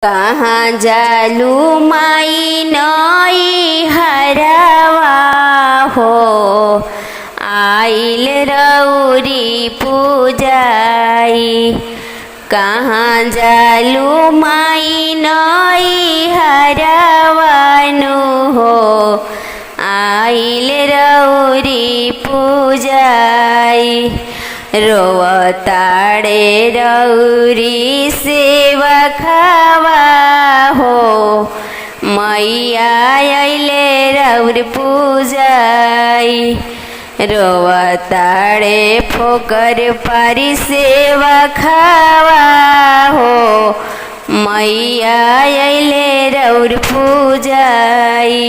कहाँ जालू माई नई हरवा हो, आइल रौरी पूजाई। कहाँ जालू माई नई हरवानु हो, आइल रौरी पूजाई। रोवताड़े रौरी सेवा खावा हो, मैया अइले रौर पूजाई। रोवताड़े फोकर पारी सेवा खावा हो, मैया अइले रौर पूजाई।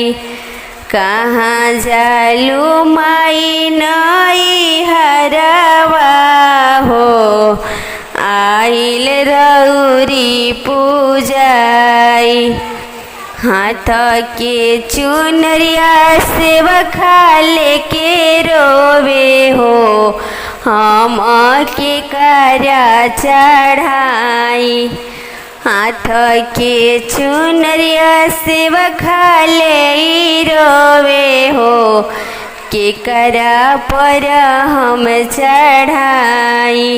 कहाँ जालू माई नई हरवा हो, आइल रौरी पूजाई। हाथ के चुनरिया सेवा खाले के रोवे हो, हम के करा चढ़ाई। हाथ के चुनरिया सेवा खाले रोवे हो, के करा पर हम चढ़ाई।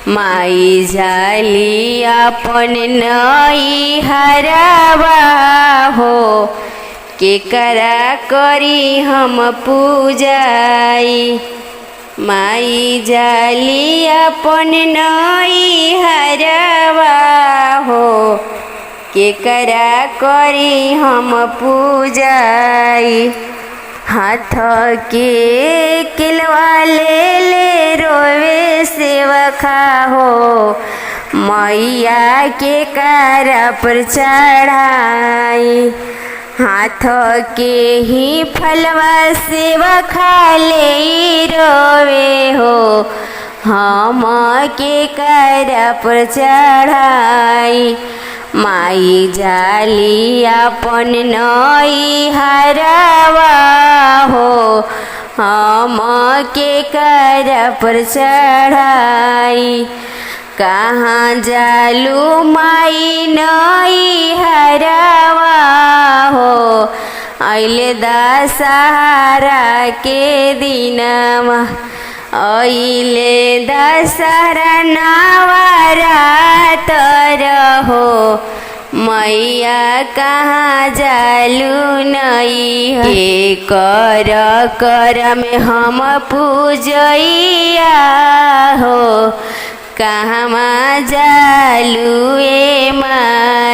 माई जाली अपन नई हरवा हो, के करा करी हम पूजाई। माई जाली अपन नई हरवा हो, के करा करी हम पूजाई। हाथ के किलवा ले रोवे सेवा खाहो, मैया के करा पर चढ़ाई। हाथ के ही फलवा सेवा खाले रोवे हो, हम के करा पर चढ़ाई। माई जाली अपन नई हरवा हो, हम के करा पर चढ़ाई। कहाँ जालू माई नई हरवा हो, अइले दशहरा के दिनमा। अइले दशहरा नवरात रहो, मैया कहाँ जालू नई हे। कर में हम पूजैया हो, कहवा जालू ए माई।